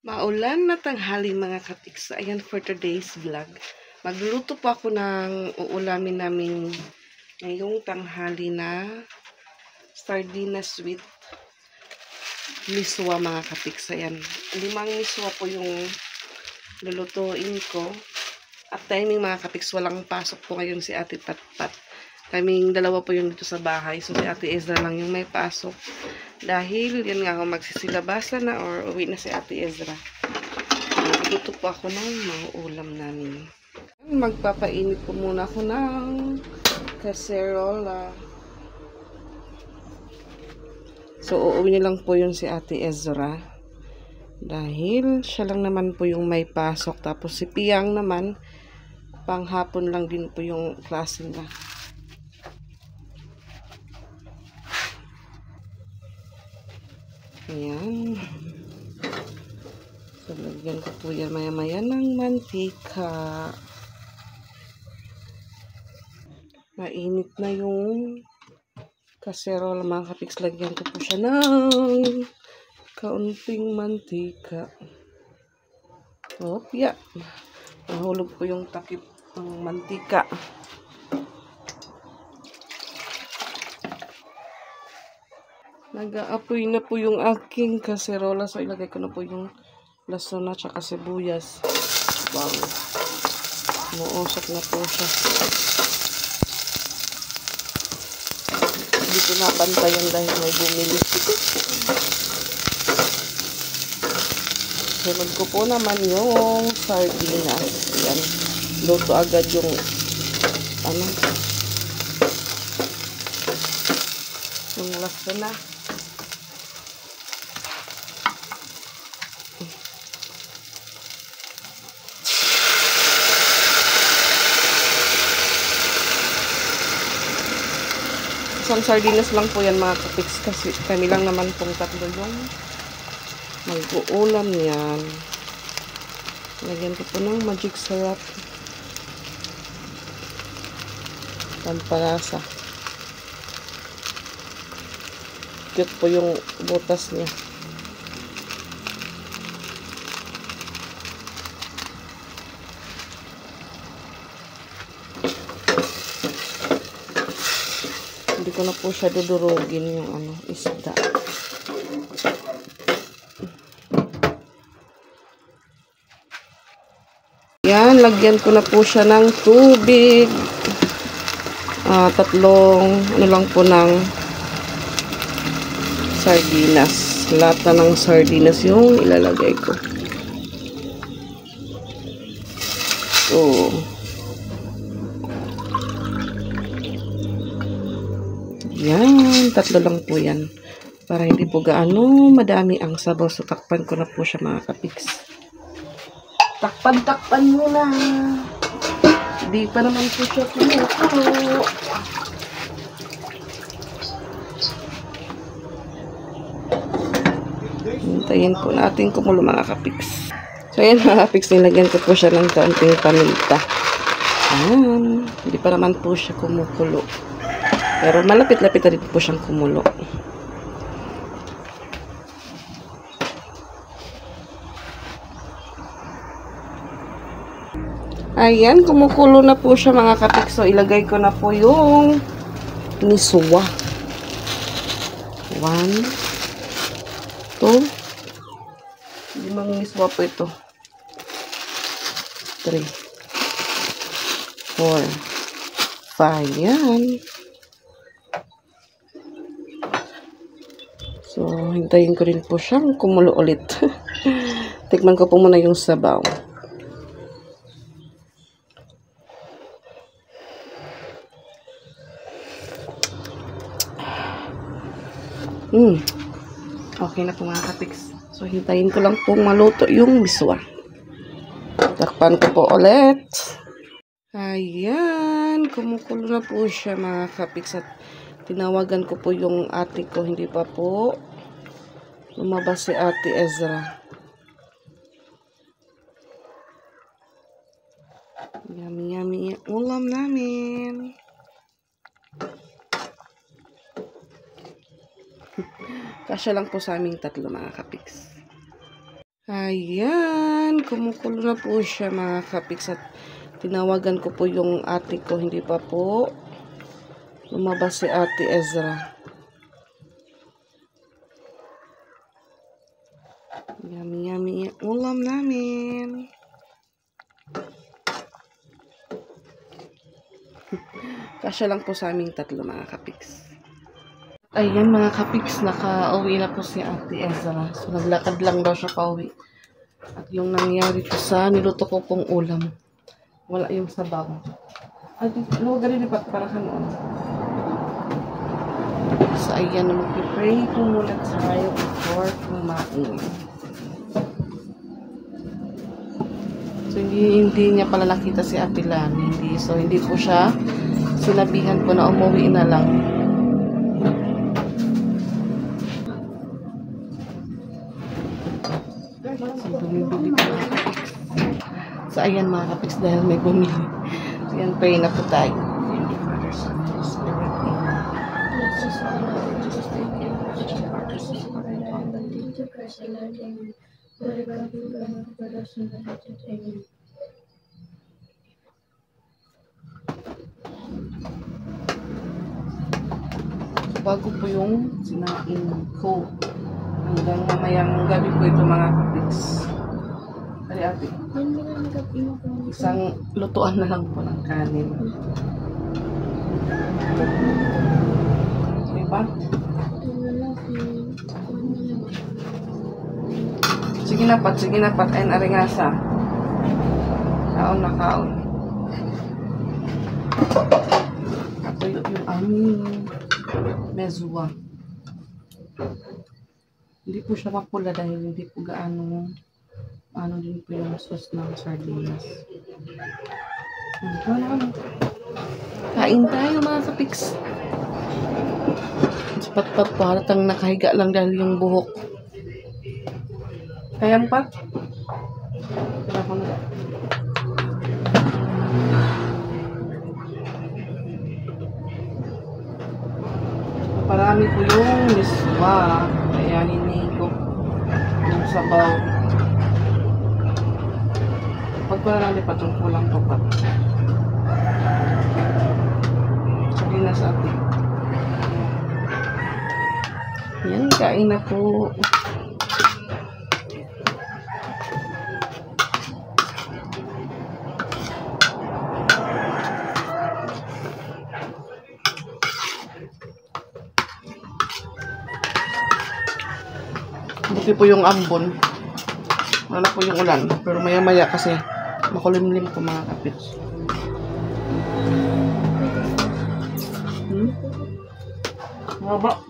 Maulan na tanghali mga katiks. Ayan for today's vlog. Magluluto po ako ng uulamin namin ngayong tanghali na sardinas with miswa mga katiks. Ayan. 5 miswa po yung lulutuin ko. At timing mga katiks, walang pasok po ngayon si Ate Patpat. Kaming dalawa po yung dito sa bahay. So si Ate Ezra lang yung may pasok. Dahil yan nga ako magsisilabasa na or uwi na si Ate Ezra. Magluto po ako ng mga ulam namin. Magpapainit po muna ako ng caserola. So uuwi na lang po yun si Ate Ezra. Dahil siya lang naman po yung may pasok. Tapos si Piang naman, panghapon lang din po yung klase na. Ayan. So, lagyan ko po yan maya-maya ng mantika. Mainit na yung kaserola mga kapiks. Lagyan ko po siya ng kaunting mantika. Opya. Nahulog po yung takip ng mantika. Nag-aapoy na po yung aking kaserola. So, ilagay ko na po yung lason at saka sibuyas. Wow. Muusok na po siya. Hindi ko nabantayan dahil may bumili. Sunod ko po naman yung sardinas. Yan. Luto agad yung yung lason na. Isang sardinas lang po yan mga kapiks kasi kami lang naman pong tatlo yung mag-uulam yan. Lagyan ko po ng magic syrup. Pampalasa. Cute po yung butas niya. Hindi ko na po siya dudurugin yung isda. Yan, lagyan ko na po siya ng tubig. Tatlong lang po ng sardinas. Lata ng sardinas yung ilalagay ko. So, yan, tatlo lang po yan. Para hindi po gaano madami ang sabaw. So, takpan ko na po siya mga kapiks. Takpan muna. Hindi pa naman po siya kumukulo. Hintayin po natin kumulo mga kapiks. So, yan mga kapiks, nilagyan ko po siya ng kaunting paminta. Ayan. Hindi pa naman po siya kumukulo. Pero malapit-lapit na rin po siyang kumulo. Ayan, kumukulo na po siya mga kapiks. So, ilagay ko na po yung miswa. 1, 2, 5 miswa po ito. 3, 4, 5. Yan. So, hintayin ko rin po siyang kumulo ulit. Tikman ko po muna yung sabaw. Okay na po mga kapiks. So, hintayin ko lang pong maluto yung miswa. Takpan ko po ulit. Ayan. Kumukulo na po siya mga kapiks. At tinawagan ko po yung ate ko. Hindi pa po lumabas si Ate Ezra. Yummy, yummy ulam namin. Kasya lang po sa aming tatlo mga kapiks. Ayan, kumukulo na po siya mga kapiks at tinawagan ko po yung ate ko. Hindi pa po lumabas si Ate Ezra. Yummy, yummy ulam namin. Kasya lang po sa aming tatlo mga kapiks. Ayan mga kapiks, naka-uwi na po si Ate Ezra. So naglakad lang daw siya pauwi. At yung nangyari po sa niluto ko pong ulam, wala yung sabaw. Ay, ano ganun pa para sa noon. So ayan, mag-pray po muna tayo before kumain. So hindi niya pala nakita si Ate Lani. So hindi po siya sinabihan po na umuwi na lang. So bumibili po mga kapiks. So ayan mga kapiks, dahil may bumili. So yan, pray na po tayo. Bago po yung sinain ko. Hanggang mamayang gabi po ito mga kapiks. Kali ate. Isang lutuan na lang po ng kanin. Okay pa? Sige na pat. Ayun, aringasa. Kaon na kaon. Ito yung aming mezua. Hindi po siya mapula dahil hindi po gaano din po yung sauce ng sardinas. Kain tayo mga kapiks. Pat po, halatang nakahiga lang dahil yung buhok. Kayang pat? Parami po yung miswa. Kaya hinihigop yung sabaw. Pag wala lang lipat yung kulang po pa. Sabi na sa atin. Yan, kain na po. Buti po yung ambon. Wala po yung ulan. Pero maya-maya kasi makulimlim po mga kapits. Maba.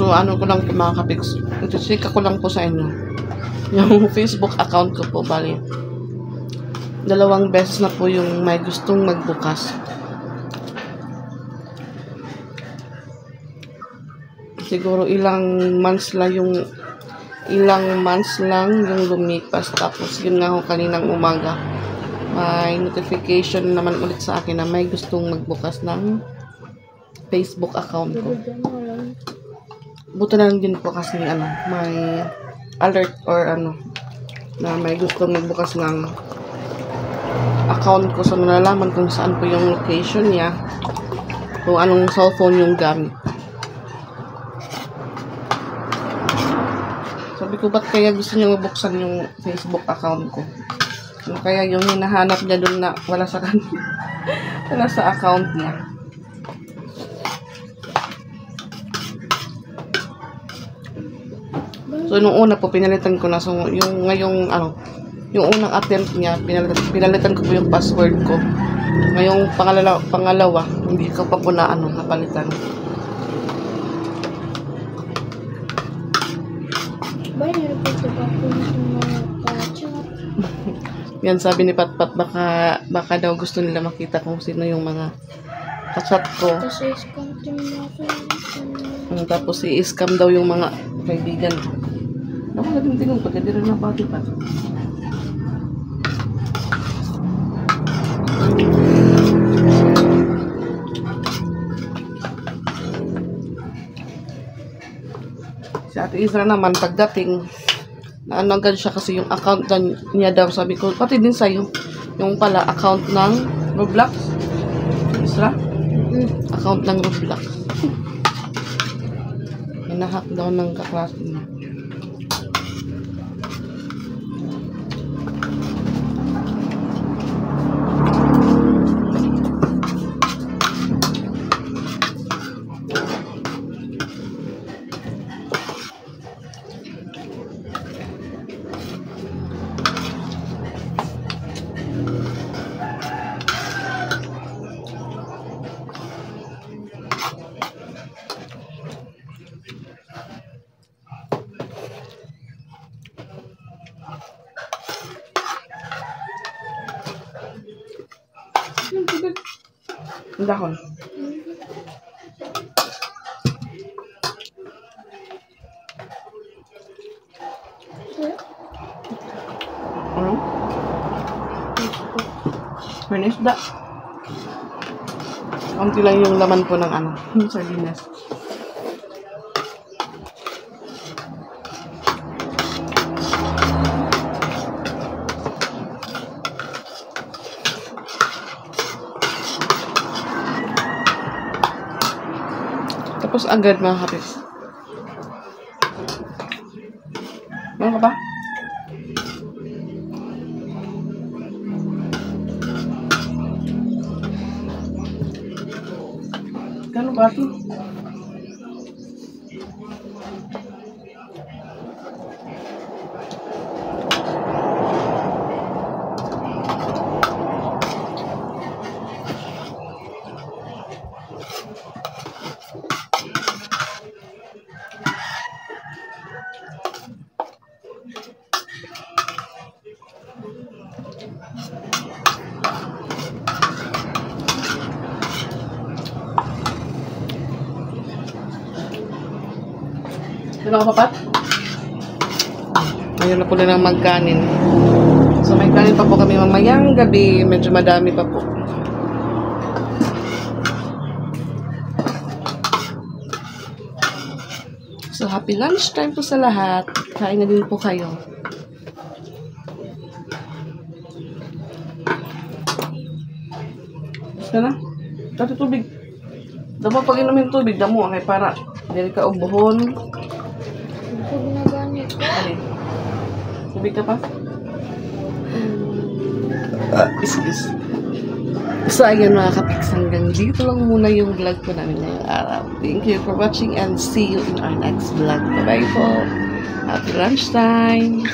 So, ano ko lang po mga kapiks. Ito, ko lang po sa inyo. Yung Facebook account ko po, bali. 2 beses na po yung may gustong magbukas. siguro ilang months lang yung lumipas. Tapos yun nga ho, kaninang umaga may notification naman ulit sa akin na may gustong magbukas ng Facebook account ko. Buto na lang din po kasi may alert or na may gustong magbukas ng account ko. So nalalaman kung saan po yung location niya, kung anong cellphone yung gamit. Sabi ko, ba't kaya gusto niya mabuksan yung Facebook account ko? Kaya yung hinahanap niya doon na wala sa kanya. Wala sa account niya. So, nung una po, pinalitan ko na. So, yung unang attempt niya, pinalitan ko po yung password ko. Ngayong pangalawa, hindi ko pa po napalitan. Yan, sabi ni Patpat, baka daw gusto nila makita kung sino yung mga kachat ko. Tapos i-scam daw yung mga kaibigan. Ako naging pag hindi rin na pati pa. Si Ate Isra naman, pagdating, agad siya kasi yung account niya daw. Sabi ko, pati din sa'yo. Yung pala, account ng Roblox. Isra? Account ng Roblox. Hinahack daw ng kaklase niya. Ang dahon. Ano? Finish da. Kaunti lang yung laman po ng sardinas. Tapos agad mga kapis. Meron ka ba? Gano'n ba ito? Ano ka papat? Ngayon na po lang magkanin. So may kanin pa po kami mamayang gabi. Medyo madami pa po. So happy lunch time po sa lahat. Kain na din po kayo. Basta na. Dati tubig. Dapat pag inumin tubig, damo ay para dili ka ubuhon. Tubig ka pa? Excuse. So, ayan mga kapiks, hanggang dito lang muna yung vlog ko namin ngayong araw. Thank you for watching and see you in our next vlog. Bye-bye po. Happy lunchtime!